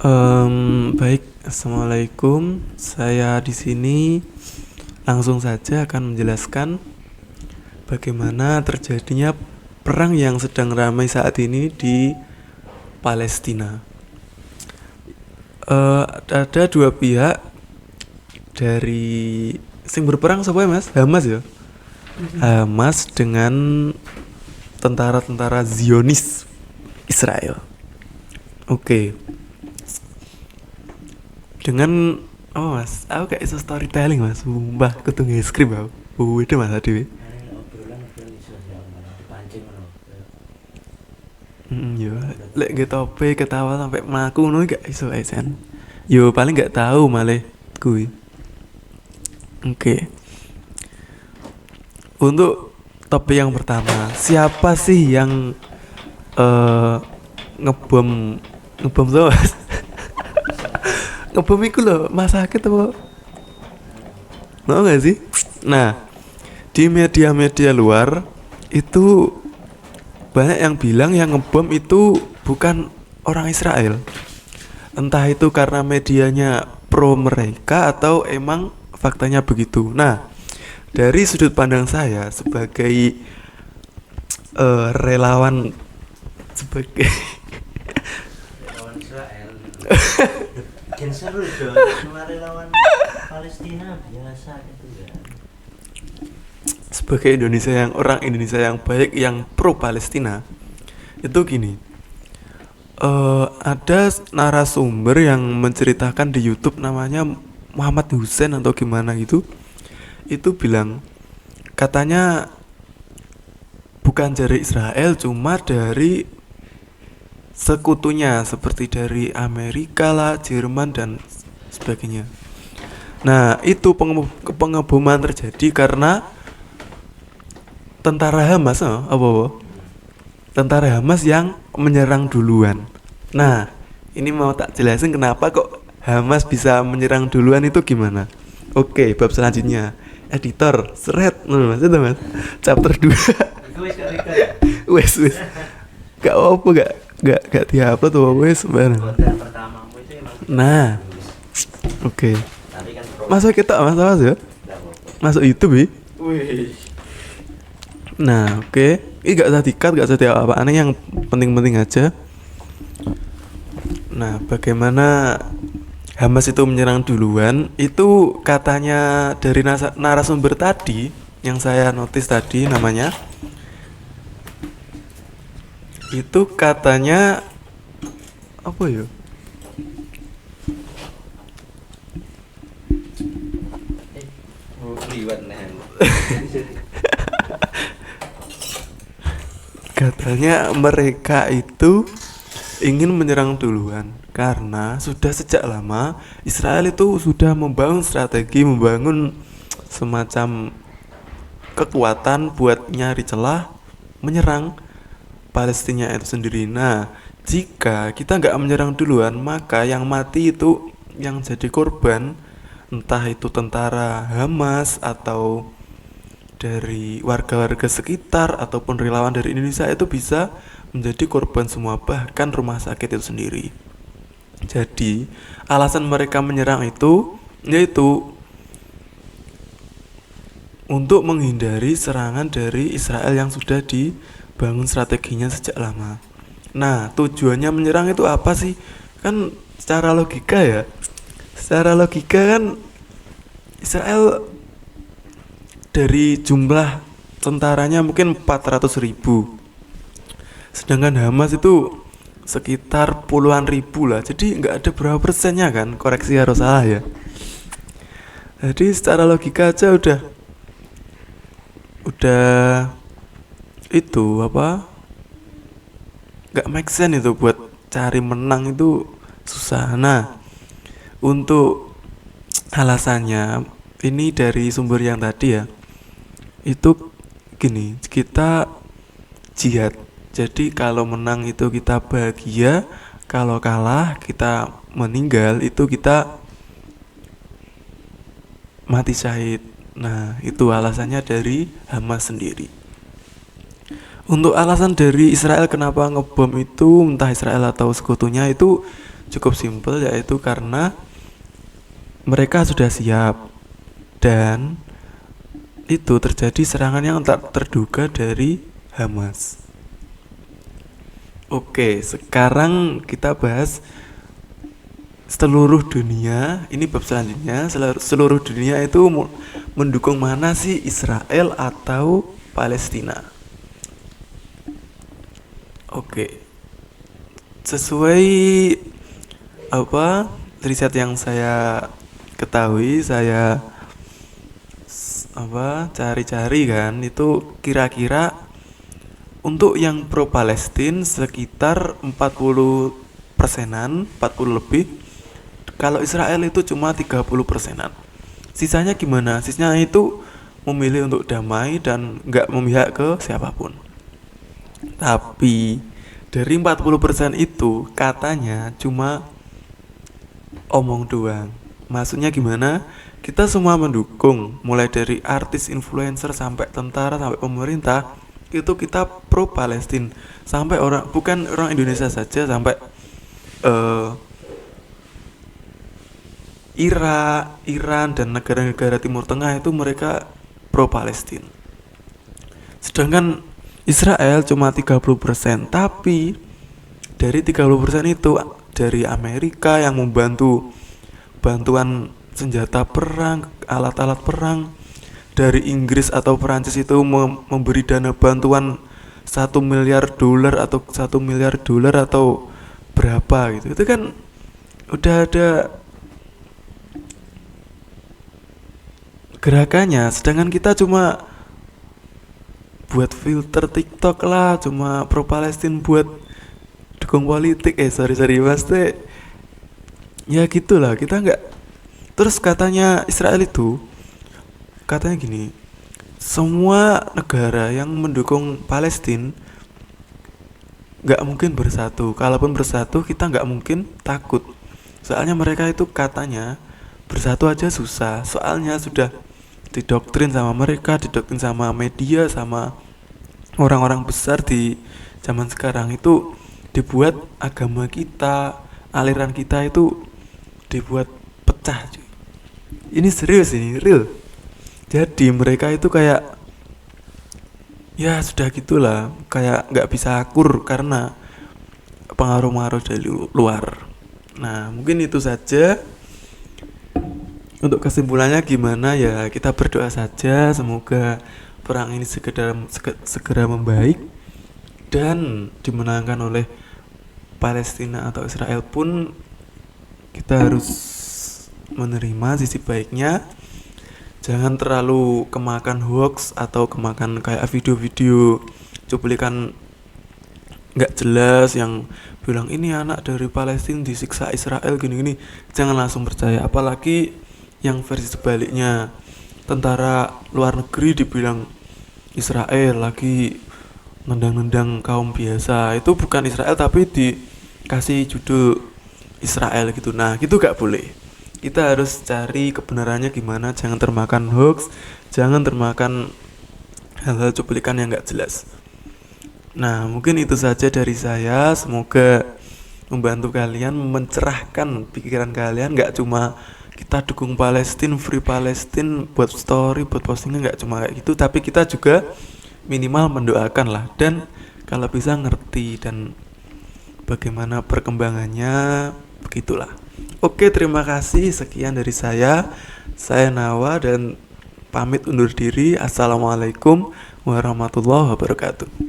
Baik, assalamualaikum. Saya di sini langsung saja akan menjelaskan bagaimana terjadinya perang yang sedang ramai saat ini di Palestina. Ada dua pihak dari sing berperang siapa ya mas? Hamas ya. Hamas dengan tentara-tentara Zionis Israel. Oke. Dengan mas, aku kayak iso storytelling mas. Sumpah kudu nge-script aku. Itu mas Dewi. Obrolan iso ya dipancing ngono. Yo, lek nggak tope ketawa sampai melaku ngono gak iso sen. Yo paling gak tahu malah kui. Oke. Untuk topik yang pertama, siapa sih yang eh ngebom ngebom tuh mas? Ngebom itu loh, masa sakit apa? Mau gak sih? Nah, di media-media luar itu banyak yang bilang yang ngebom itu bukan orang Israel. Entah itu karena medianya pro mereka atau emang faktanya begitu. Nah, dari sudut pandang saya sebagai relawan sebagai Lawan Israel. Bikin seru dong. Kemarin lawan Palestina biasa gitu ya. sebagai Indonesia yang orang Indonesia yang baik yang pro Palestina itu gini. Ada narasumber yang menceritakan di YouTube namanya Muhammad Hussein atau gimana gitu. Itu bilang katanya bukan dari Israel cuma dari sekutunya seperti dari Amerika lah, Jerman dan sebagainya. Nah, itu pengeboman terjadi karena tentara Hamas, tentara Hamas yang menyerang duluan. Nah, ini mau tak jelasin kenapa kok Hamas bisa menyerang duluan itu gimana. Oke, bab selanjutnya. Editor, seret, mas, itu mas. Chapter 2. Itu wis gak record. wes. Gak apa, gak diupload tuh wes bareng. Konten pertamamu itu emang Nah, oke. tapi kan pro. Masuk kita mas ya? Enggak apa-apa. Masuk YouTube ya? Wih. Nah, oke. Ini gak usah di-cut, gak usah apa-apaan, yang penting-penting aja. Nah, bagaimana Hamas itu menyerang duluan? Itu katanya dari narasumber tadi yang saya notice tadi namanya. Itu katanya apa ya? Oh, liwat nih. Katanya mereka itu ingin menyerang duluan karena sudah sejak lama Israel itu sudah membangun strategi, membangun semacam kekuatan buat nyari celah menyerang Palestina itu sendiri. Nah, jika kita nggak menyerang duluan, maka yang mati itu yang jadi korban entah itu tentara Hamas atau dari warga-warga sekitar ataupun relawan dari Indonesia itu bisa menjadi korban semua, bahkan rumah sakit itu sendiri. Jadi alasan mereka menyerang itu yaitu untuk menghindari serangan dari Israel yang sudah dibangun strateginya sejak lama. Nah, tujuannya menyerang itu apa sih? Kan secara logika ya, secara logika kan Israel dari jumlah tentaranya mungkin 400.000, sedangkan Hamas itu sekitar puluhan ribu lah. Jadi nggak ada berapa persennya kan, koreksi harus salah ya. Jadi secara logika aja udah itu apa, nggak make sense itu buat cari menang itu susah. Nah, untuk alasannya ini dari sumber yang tadi ya, itu gini, kita jihad. Jadi kalau menang itu kita bahagia, kalau kalah kita meninggal itu kita mati syahid. Nah, itu alasannya dari Hamas sendiri. Untuk alasan dari Israel kenapa ngebom itu, entah Israel atau sekutunya, itu cukup simpel, yaitu karena mereka sudah siap dan itu terjadi serangan yang tak terduga dari Hamas. Oke, sekarang kita bahas seluruh dunia. Ini bab selanjutnya. Seluruh dunia itu mendukung mana sih, Israel atau Palestina? Oke, sesuai riset yang saya ketahui, saya cari-cari kan, itu kira-kira untuk yang pro Palestina sekitar 40 persenan, 40 lebih. Kalau Israel itu cuma 30 persenan. Sisanya gimana? Sisanya itu memilih untuk damai dan nggak memihak ke siapapun. Tapi dari 40% itu katanya cuma omong doang. Maksudnya gimana? Kita semua mendukung, mulai dari artis, influencer, sampai tentara, sampai pemerintah, itu kita pro Palestina. Sampai bukan orang Indonesia saja, sampai Iran dan negara-negara Timur Tengah itu mereka pro Palestina. Sedangkan Israel cuma 30%, tapi dari 30% itu dari Amerika yang membantu, bantuan senjata perang, alat-alat perang. Dari Inggris atau Perancis itu memberi dana bantuan $1 miliar atau $1 miliar atau berapa gitu. Itu kan udah ada gerakannya, sedangkan kita cuma buat filter TikTok lah, cuma pro Palestina buat dukung politik. Sorry mas teh, ya gitulah, kita nggak. Terus katanya Israel itu katanya gini, semua negara yang mendukung Palestina nggak mungkin bersatu. Kalaupun bersatu, kita nggak mungkin takut. Soalnya mereka itu katanya bersatu aja susah. Soalnya sudah didoktrin sama mereka, didoktrin sama media, sama orang-orang besar di zaman sekarang itu, dibuat agama kita, aliran kita itu dibuat pecah. Ini serius, ini real. Jadi mereka itu kayak, ya sudah gitulah, kayak nggak bisa akur karena pengaruh-pengaruh dari luar. Nah, mungkin itu saja. Untuk kesimpulannya gimana ya, kita berdoa saja semoga perang ini segera membaik dan dimenangkan oleh Palestina atau Israel. Pun kita harus menerima sisi baiknya. Jangan terlalu kemakan hoax atau kemakan kayak video-video cuplikan nggak jelas yang bilang ini anak dari Palestina disiksa Israel gini-gini. Jangan langsung percaya, apalagi yang versi sebaliknya, tentara luar negeri dibilang Israel lagi nendang-nendang kaum biasa. Itu bukan Israel tapi dikasih judul Israel gitu. Nah, gitu gak boleh. Kita harus cari kebenarannya gimana, jangan termakan hoax, jangan termakan hal-hal cuplikan yang gak jelas. Nah, mungkin itu saja dari saya. Semoga membantu kalian, mencerahkan pikiran kalian. Gak cuma kita dukung Palestina, free Palestina, buat story, buat postingnya, gak cuma kayak gitu. Tapi kita juga minimal mendoakan lah. Dan kalau bisa ngerti dan bagaimana perkembangannya, begitulah. Oke, terima kasih. Sekian dari saya. Saya Nawa dan pamit undur diri. Assalamualaikum warahmatullahi wabarakatuh.